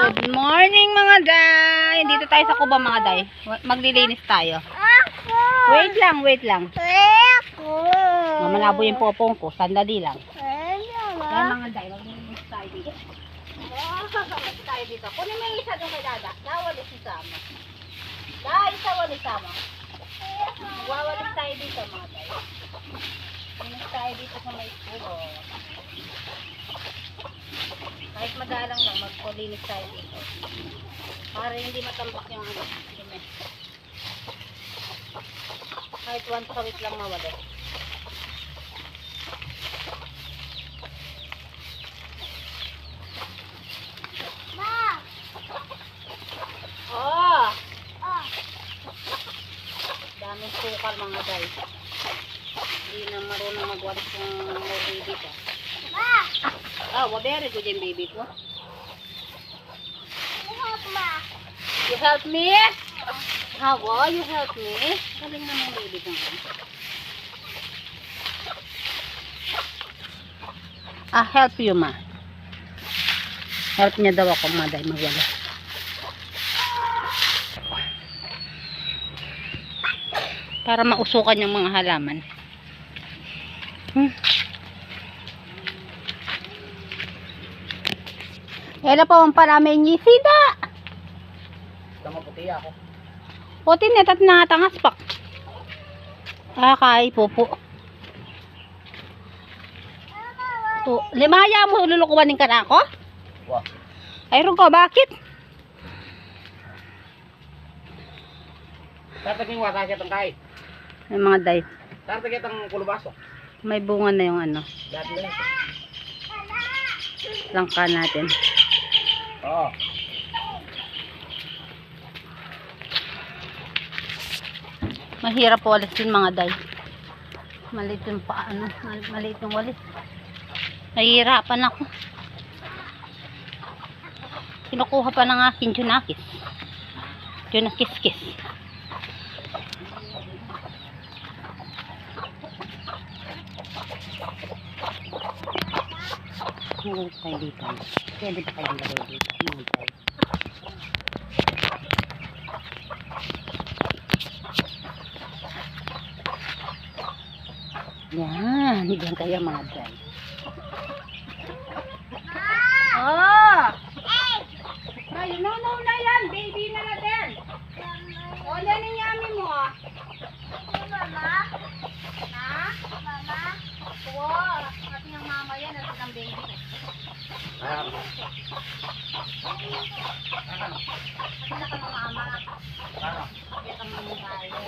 Good morning mga day. Dito tayo sa kuba mga day. Maglilinis tayo. Wait lang, wait lang. Malabo yung popong ko. Sandali lang. Yan mga day. Maglilinis tayo dito. Maglilinis tayo dito. Kunin mo yung isa doon kay Dada. Nawalis yung sama. Isa walis sama. Magwawalis tayo dito mga day. Linis tayo dito sa may kubo. Kahit madalang lang, magpulinis tayo dito. Para hindi matambak yung ano. Kahit once a week lang mawala. Ma! Oh! Daming sukal mga guys. Hindi na marunong magwalis yung baby dito. Oh, very good yung baby ko. You help me? How you help me? Galing na yung baby ko. Help you ma. Help niya daw ako maday magwala. Para mausukan yung mga halaman. Ela po ang parami ni sida. Tama puti ako. Puti net at natangas pak. Kay pupo. To, limaya mo lulukuwanin ka na ako? Wah. Ayron ko, bakit? Tataging wata siya tang kahit. May mga day. Tatagin tang kulubaso. May bunga na yung ano. Dati lang. Langka natin. Oo. Mahirap walisin mga day. Maliit yung paano. Maliit yung walis. Nahihirapan ako. Kinukuha pa ng akin junakis. Junakis-kis. Ngayon tayo dito. Pwede ba kayo lagay dito? Ngayon tayo. Yan. Diyan kayo mga day. Ay, no na yan. Baby na natin. O, yan ang yummy mo. Mama? Ha? Mama? Wow. At yung mama yan. At ang baby. At na ka ng mama. At ang mga tayo.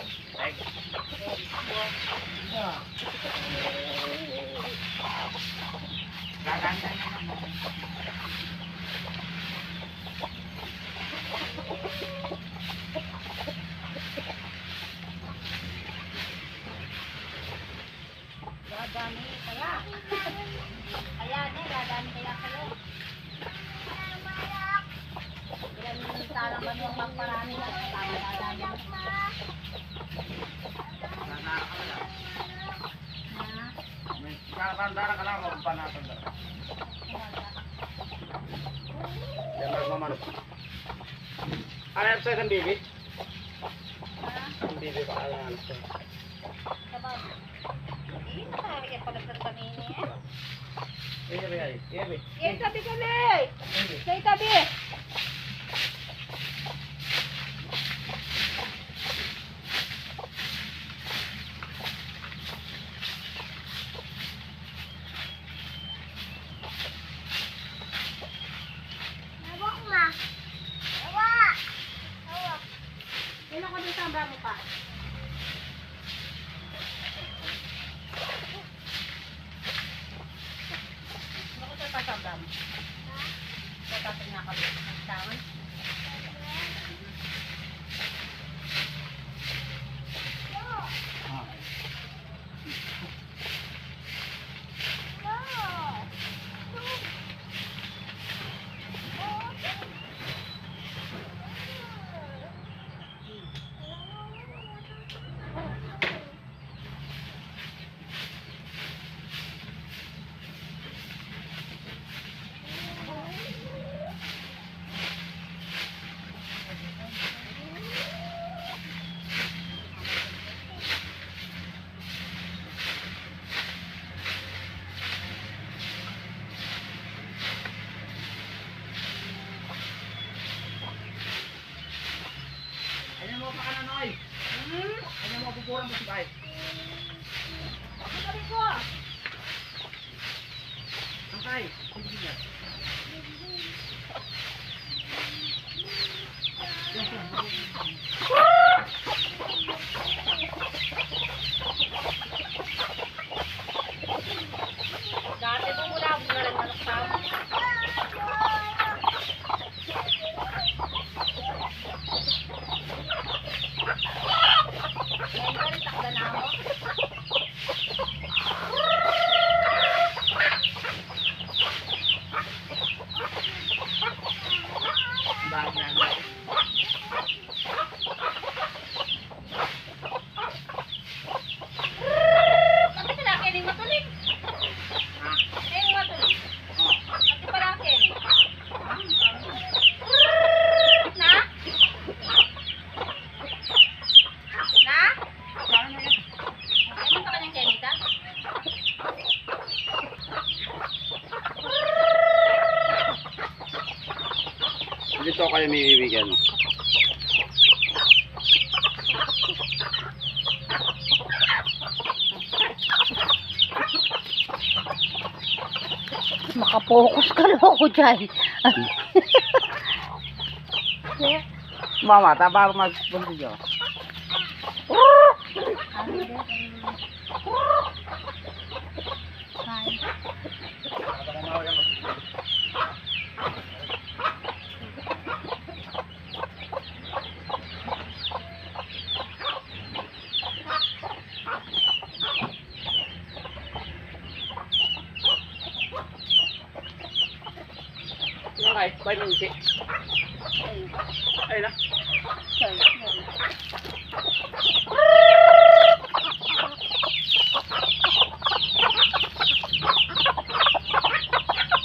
Gaganda na naman. Dadami kaya. Dadami kaya kayo. Ilan minta naman yung magparami na tama dadami. Kakandara ka lang ako panatan dara. Yan magmamanok. Ano yan sa isang bibi? Ang bibi pa alam anak ko. Kaya pala sa kanini eh. Ibi. Tabi kami! Say tabi! Sino ko din sa mo pa? Sino ko sa pasabram? Sa tapos nga kami. pa ka na, Noy. Kanya mo pupurang mo si Bay. Sabi ko. Angkay. Hindi niya. Dati po mula ako na rin manok sa amin. Ngayon ka rin takda na ako. Bakit yan? Kasi pala kining matulig. Ha? Kining matulig. Kasi pala kining. Na? Na? Ay mo sa kanyang kenita? Dito kayo may bibigyan mo. Makapokus ka loko dyan. Mama, taba mag-bunti dyan. Okay, bye Nancy. Ayun na.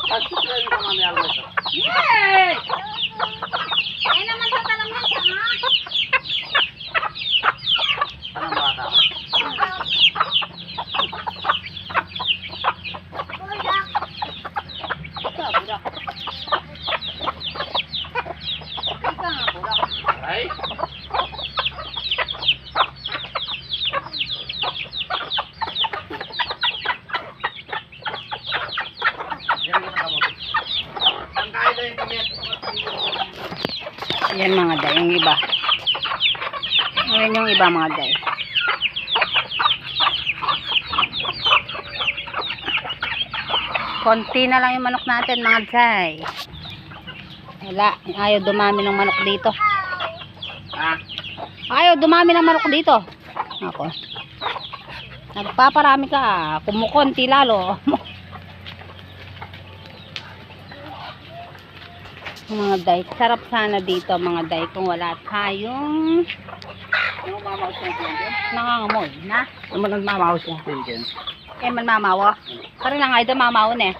Pagkit lang yung mga may almas. Yay! Eh naman sa talamnan ka nga. Anong bata ka? Ika, budak. Ika nga, budak. Ay? Yan yung nakamoto. Ang kaya na yung kami. Yan mga day, yung iba. Ayan yung iba mga day. Konti na lang yung manok natin mga day. Wala, ayaw dumami ng manok dito. Ha? Ayaw dumami ng manok dito. Ako. Nagpaparami ka, kumukonti lalo. Mga day, sarap sana dito mga day kung wala tayong Ano mamawas yung pinigyan? nangangamoy na. Ano man nagmamawas yung pinigyan? Eh man mamawa. Kari lang ay mamawon eh.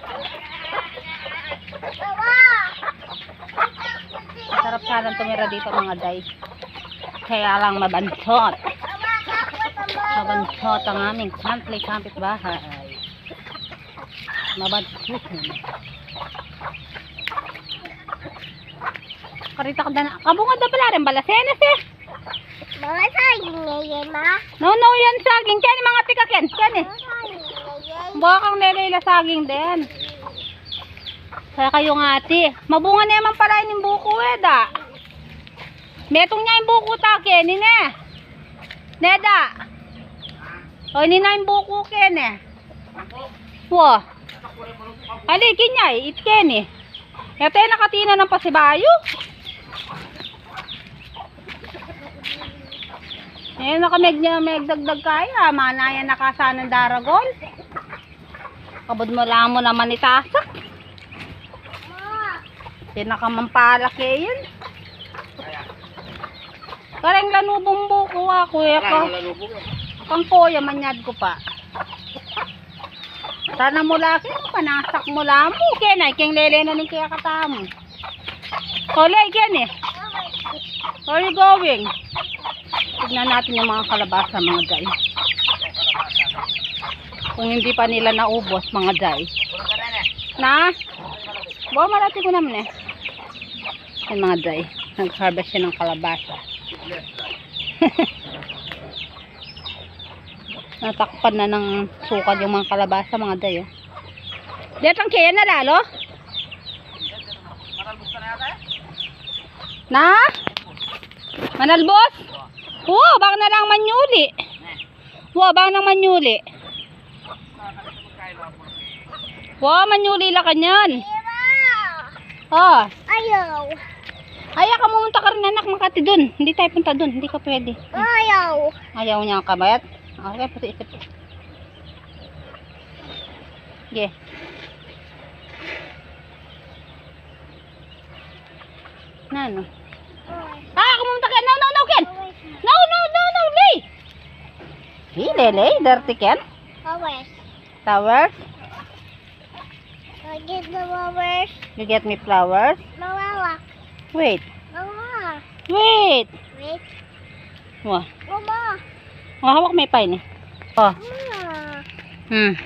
Sarap sana tumira dito mga day. Kaya lang mabansot. Mabansot ang aming kampit bahay. Mabansot. Karita ka na. Kabungad na pala rin balasenas eh. Mga saging ngayon, ma. No, yan saging. Kani mga tikaken. Kani. Baka kang nelela saging din. Kaya kayo nga ati. Mabunga naman pala yung buko eh da. Metong niya yung buko ta Keni ne. Neda. O ini na yung buko Keni. Wah. Alikin niya eh. It Keni. Yate nakatina ng pasibayo. Eh, nakameg niya, megdagdag kaya. Manaya nakasa ng daragol. Kabod mo lang mo naman itasak. Pinakamampalak eh yun. Kareng lanubong buko ako eh. Kang koya manyad ko pa. Sana mo laki mo, panasak mo lang mo. Kenay, keng lele na ning kaya katamo. Kolay, Ken eh. Where are you going? Tignan natin yung mga kalabasa mga guys. Kung hindi pa nila naubos mga guys. Na? Bawa marati ko naman eh. Yung mga guys. Nag-harvest siya ng kalabasa. Natakpan na ng sukal yung mga kalabasa mga day. Oh. Detang kaya na lalo? Manalbos ka na yata eh? Na? Manalbos? Oo, baka na lang manyuli. Oo, baka nang manyuli. Wow, manyuli lang kanyan. Oh. Ayaw. Ay, ka pumunta ka rin anak, makati dun. Hindi tayo punta dun, hindi ka pwede. Ayaw. Ayaw niya ang kabayat. Okay, pati isip. Okay. Na, no? Kumunta ka. No, no, no, Ken. No, no, no, no, Lay. Lay, dirty Ken. Flowers. Flowers. I get the flowers. You get me flowers? Mama. Wait. Mama. Wait. Wait. Wah. Mama. Oh, hawak may pain eh. Oh. Mama.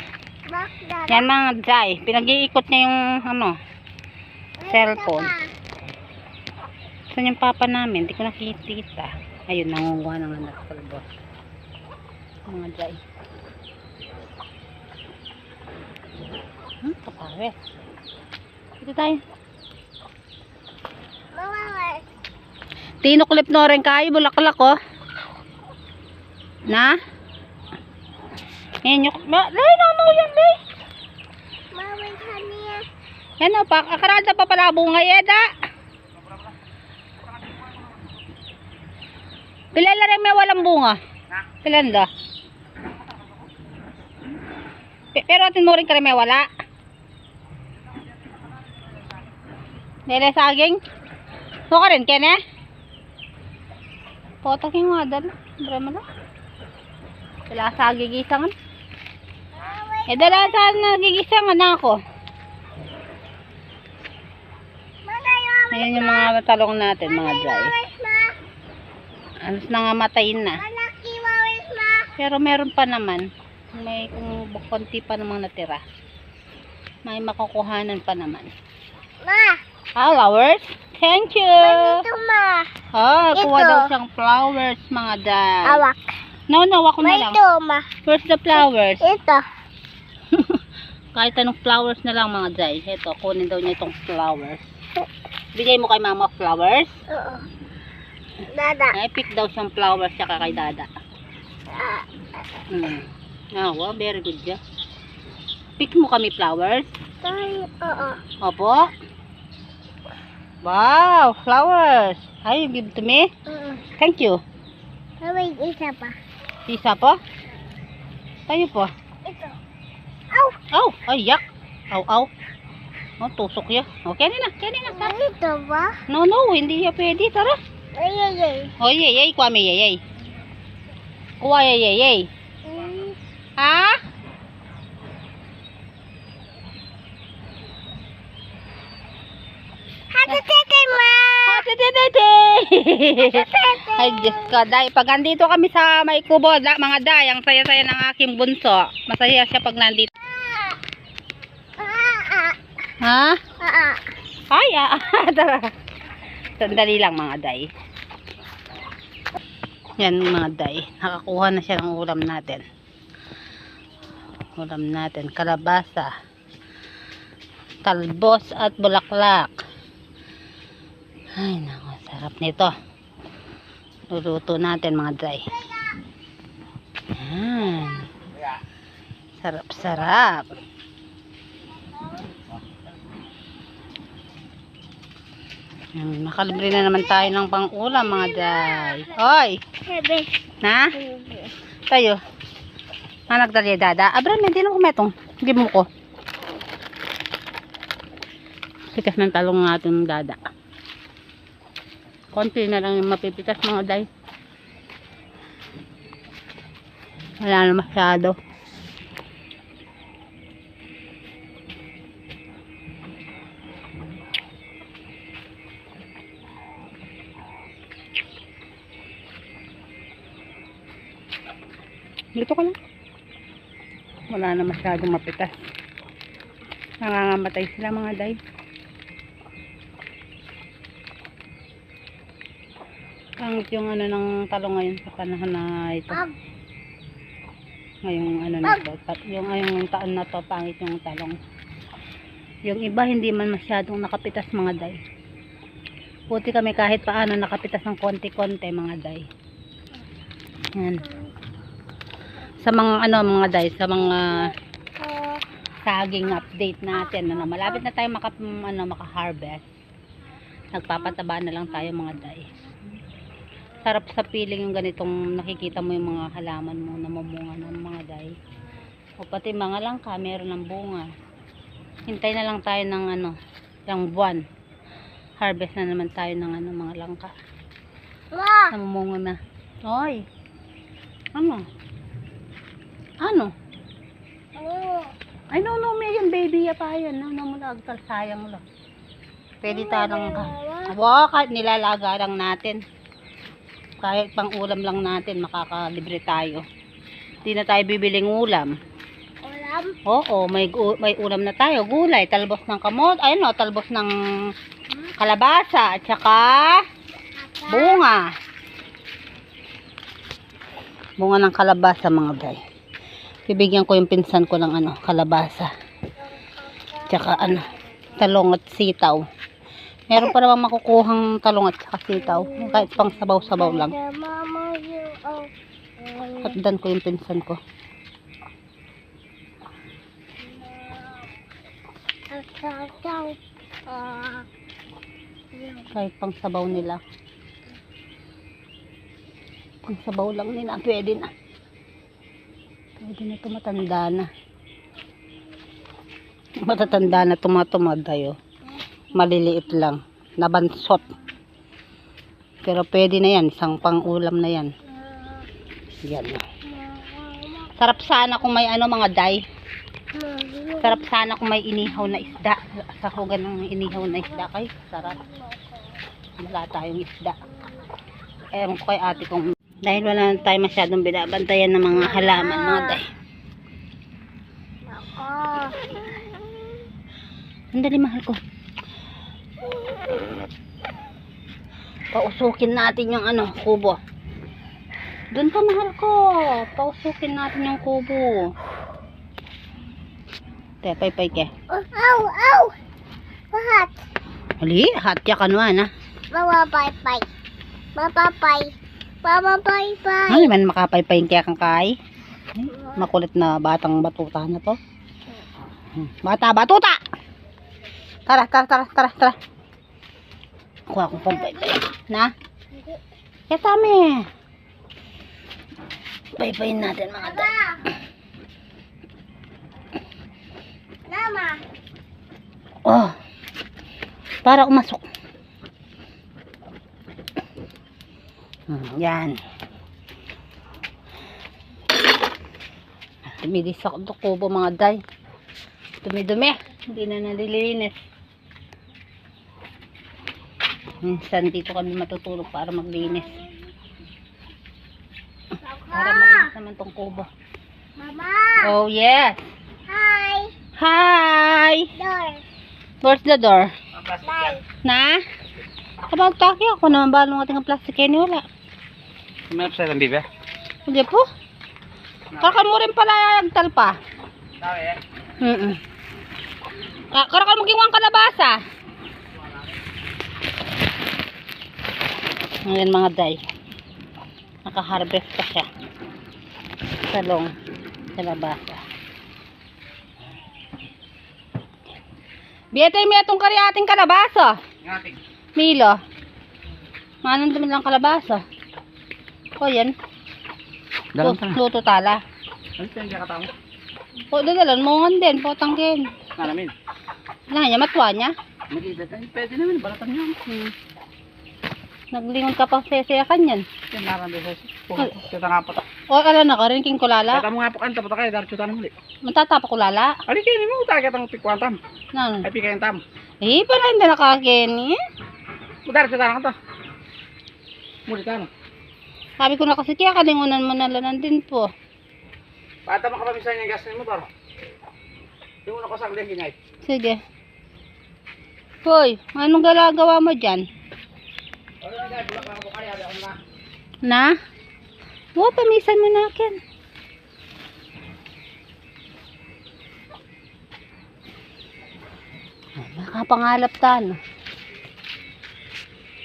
Back that. Yan mga Jai. Pinag-iikot niya yung ano, cellphone. Saan yung papa namin? Hindi ko nakikita. Ayun, nangunguha ng anak sa labas. Mga Jai. Kapawet. Dito tayo. Mama. Tinuklip no rin kayo. Bulaklak oh. Na? Yan yung... Lay, no, yan, Lay. Mama, honey. Yan o, akarada pa pala bunga yeda. Pilala rin may walang bunga. Pilanda. Pero atin mo rin ka rin may wala. Nila saging. Mo ka rin, Ken eh? Potak yung nga dala. Drama na. Wala sa gigisangan. Dala sa nagigisangan na ako. Ayan yung mga talong natin, mga dry. Alas na nga matayin na. Pero meron pa naman. May kung konti pa namang natira. May makukuhanan pa naman. Ma. Flowers? Thank you! Ito, ma. Kuha Ito. daw siyang flowers, mga dry. Awak. No, ako na lang. Ito, ma. Where's the flowers? Ito. Kahit anong flowers na lang, mga dry. Ito, kunin daw niya itong flowers. Bigay mo kay mama flowers. Oo. Dada. Ay, pick daw siyang flowers siya kay dada. Wow, very good siya. Pick mo kami flowers. Oo. Opo. Wow, flowers. Ay, you give to me. Thank you. Wait, isa pa. Isa po? Tayo po. Ito. Aw! Aw, ay, yak. Aw, aw. Oh, tusok ya. Okay na. Ito ba? No, hindi ya pwede. Tara. Ay. Oh, yay. Kuha may yay. Kuha yay. Ha? Hatitete, ma! Hatitete! Ay, Diyos ka, day. Pag andito kami sa may kubo, mga day, ang saya-saya ng aking bunso. Masaya siya pag nandito. Ha? Ay, tara. Sandali lang, mga day. Yan, mga day. Nakakuha na siya ng ulam natin. Kalabasa, talbos at bulaklak. Ay, naku, sarap nito. Luluto natin, mga day. Sarap. Makalibre na naman tayo ng pang-ulam, mga day. Hoy! Na? Tayo. Nagdali dada. Abram, hindi na kumetong. Hindi mo ko. Pitas ng talong natin dada. Konti na lang yung mapipitas, mga day. Wala na masyado. Dito ka lang. Wala na masyadong mapitas. Nangangamatay sila, mga day. Pangit yung ano ng talong ngayon sa panahon na ito. Ngayong ano na to, yung taon na to, pangit yung talong. Yung iba hindi man masyadong nakapitas mga day. Puti kami kahit paano nakapitas ng konti-konti mga day. Yan. Sa mga ano mga day, sa mga saging update natin, ano, malapit na tayo maka-harvest. Nagpapataba na lang tayo mga day. Sarap sa piling yung ganitong nakikita mo yung mga halaman mo na mamunga ng mga day. O pati mga langka, meron ng bunga. Hintay na lang tayo ng ano, yung buwan. Harvest na naman tayo ng ano, mga langka. Namumunga na. Oy. Ano? Ano? Ay, no, may yung baby ya pa yan. No, mo agtal, sayang lang. Pwede tanong ka. Wow, kahit nilalaga lang natin. Kahit pang ulam lang natin, makakalibre tayo. Hindi na tayo bibiling ulam. Ulam? Oo, may ulam na tayo. Gulay, talbos ng kamot, ayun o, talbos ng kalabasa, at saka bunga. Bunga ng kalabasa mga day. Bibigyan ko yung pinsan ko ng ano, kalabasa. Tsaka ano, talong at sitaw. Meron pa naman makukuhang talong at saka sitaw. Kahit pang sabaw-sabaw lang. Hatdan ko yung pinsan ko. Kahit pang sabaw nila. Pang sabaw lang nila. Pwede na. Pwede na ito, matanda na. Matatanda na tumatumad tayo. Maliliit lang. Nabansot. Pero pwede na yan. Isang pang-ulam na yan. Yan na. Sarap sana kung may ano mga day. Sarap sana kung may inihaw na isda. Sahugan ng inihaw na isda. Kay sarap. Wala tayong isda. Ewan ko kay ate kung dahil wala na tayo masyadong binabantayan ng mga halaman mga day. Andali mahal ko. Pausukin natin yung ano, kubo. Doon ka mahal ko. Pausukin natin yung kubo. Te, pay ke. Ow! What? Hali, hatya ka naman ha. Mapapay. Ano man makapaypayin kaya kang kay? Makulit na batang batuta na to. Batuta! Tara. Kuha akong pampaypay. Na? Kaya tami. Paypayin natin mga day. Mama. Oh. Para umasok. Yan. Tumidis ako ito kubo mga day. Dumi-dumi. Hindi na nalilinis. Minsan dito kami matutulog para maglinis. Para malinis naman tong kubo. Mama. Oh yes. Hi. Door. Where's the door? Bye. Na? Kabag taki ako naman balong ating plastic yan wala. May upside ang bibi? Hindi po. Karakal mo rin pala yung talpa. Sabi Karakal mo giwang kalabasa. Ngayon mga day. Naka-harvest pa siya. Talong. Kalabasa. Biyatay mo itong kariating kalabasa. Ngating. Milo. Manong dumi lang kalabasa. O yan. Dalang ka na. Luto tala. Ano siya yung kakatawa mo? O dadalan mo nga din. Potangkin. Nalamin. Lang niya matwa niya. Mag-ibig. Ay, pwede naman. Balatan niyo. Naglingon ka pa sesiyakan yan. Yan naran doon. Chuta nga po. O ala na ka rin king kulala. Kata mo nga po kanta. Pata kayo. Dar chuta na muli. Matatapak kulala. Ali kayo mo. Tagat ang pikwantam. Nan. Ay pikayin tam. Eh pala hindi nakakin eh. Dar chuta na kanta. Muli ka na. Sabi ko na kasi kaya kalingunan mo na lanan din po. Pata mo kapamisan yung gas mo tar. Yung una ko sa akin ngay. Sige. Hoy, anong galagawa mo dyan? Ano Na? Oo, pamisan mo na akin. Nakapangalap tayo.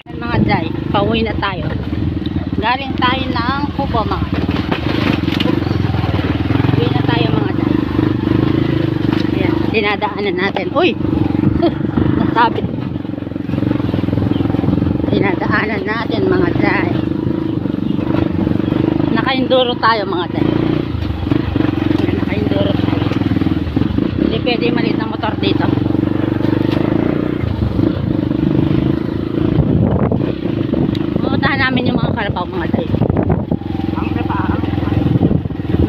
Mga Jai, pauwi na tayo. Galing tayo ng Kubo mga. Uwi na tayo mga Jai. Ayan, dinadaanan natin. Uy! Nasabit. Dinadaanan natin mga Jai. Naka-enduro tayo mga Jai. Naka-enduro tayo. Hindi pwede maliit ng motor dito. Pupuntahan namin yung mga kalabaw mga Jai.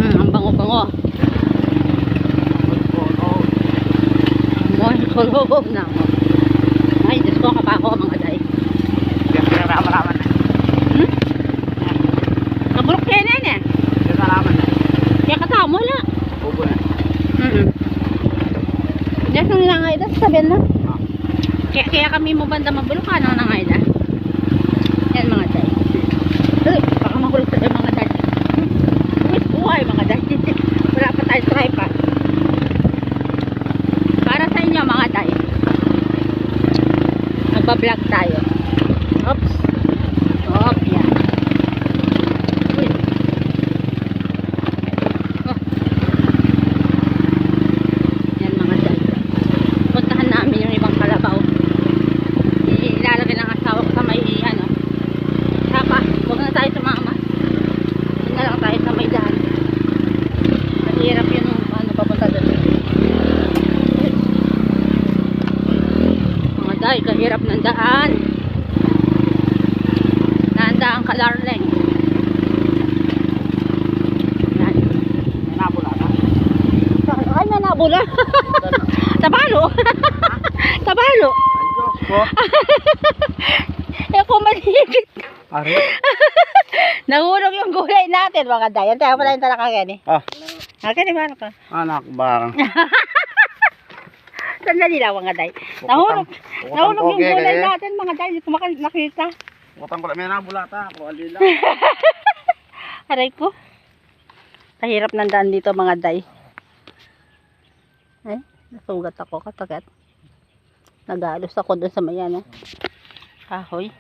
Ang bango-bango. Moy, kulog na mo. Ay, Diyos ko, kapako mga Jai. Kaburok kaya na yan eh. Kaya kasama mo na. Diyan nang nangay na, sabihin na. Kaya kami mo banda mabulukan ang nangay na. Yan mga Jai. Baka mahulog sa mga Jai. Buhay mga Jai. Wala pa tayo tripod. Para sa inyo mga Jai. Nagbablog tayo. Oops. Oop, yan. Uy. Oh. Yan mga Jai. Puntahan namin yung ibang kalabaw. Ilalagay ng asawa ko sa may ano. Saka, huwag na tayo sumama. Hindi na lang tayo sa may daan. Mahirap yun ano, papunta doon. Mga Jai, kahirap ng daan. Nanda ang kalarleng. Yan. Ay, may nabula. Tabalo. Tabalo. Eh, kung maligit. Nahulog yung gulay natin mga Jai. Yan tayo pala yung talakagan eh. Akin ba ka? Anak bang. Sandali lang mga Jai. Nahulog yung gulay natin mga Jai. Hindi ko nakita. Butang ko lang may nabulata. Kuwali lang. Aray ko. Kahirap ng daan dito mga Jai. Ay, nasugat ako katagat. Nagalos ako doon sa mayan. Kahoy.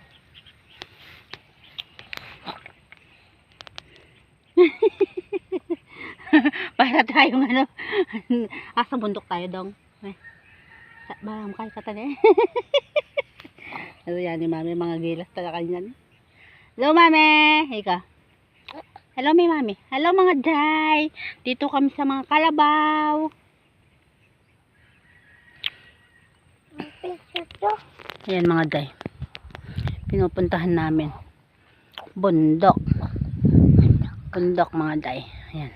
Para tayong ano. Asa bundok tayo dong. Barang kay katane. Ano yan ni mami, mga gilas talaga kanyan. Hello mami. Ika. Hello mi mami. Hello mga Jai. Dito kami sa mga kalabaw. Ayan mga Jai. Pinupuntahan namin. Bundok. Bundok mga Jai. Ayan.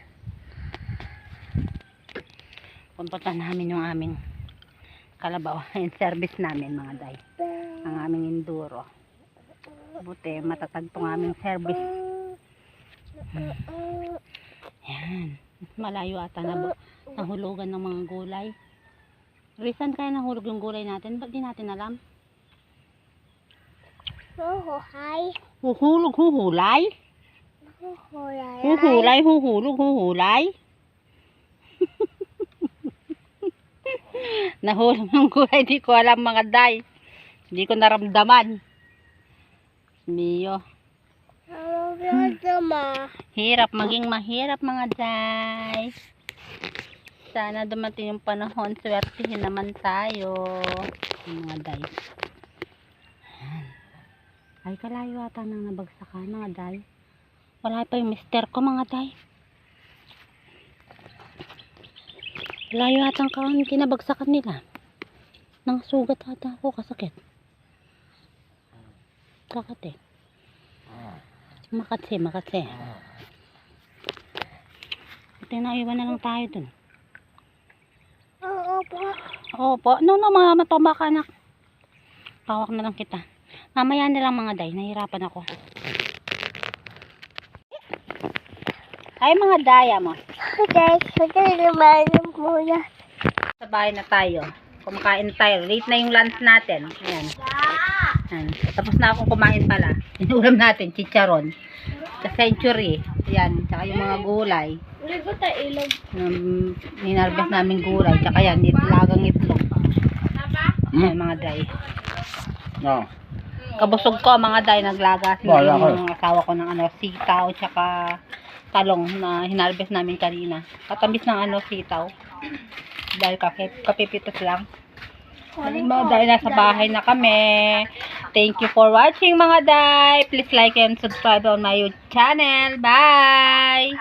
Pupuntahan namin yung aming kalabaw. Ayan, service namin mga Jai. Ang aming enduro. Buti, matatag tong aming service. Ayan. Malayo ata na nahulugan ng mga gulay. Reason kaya nahulog yung gulay natin? Ba't di natin alam? Huhuhay. Huhulog, huhulay? Huhulay. Huhulay, huhulog, huhulay? Nahulog ng gulay, di ko alam mga Jai. Hindi ko naramdaman. Miyo. Hirap, maging mahirap mga Jai. Sana dumating yung panahon, swertihin naman tayo. Mga Jai. Ay, kalayo ata nang nabagsakan mga Jai. Wala pa yung mister ko mga Jai. Layo ata ang kinabagsakan nila. Nang sugat ata ako, kasakit. Kakate. Makatse. Ito na, iwan na lang tayo dun. Oo po. Opo. No, matumba ka na. Tawak na lang kita. Mamaya na lang mga Jai. Nahirapan ako. Ay mga Jai mo. Sagay naman yung muna. Sa bahay na tayo. Kumakain tayo. Late na yung lunch natin. Ayan. Yan. Tapos na ako kumain pala. Inuulam natin, chicharon. Sa century. Yan. Tsaka yung mga gulay. Ninarbes namin gulay. Tsaka yan, lagang itlog. Yan, mga day. No. Kabusog ko, mga day, naglagas. Wala ko. Yung asawa ko ng sitaw, tsaka talong na hinarbes namin kanina. Katamis ng sitaw. Dahil kapipitos lang. Mga day, nasa bahay na kami. Thank you for watching, mga day. Please like and subscribe on my YouTube channel. Bye!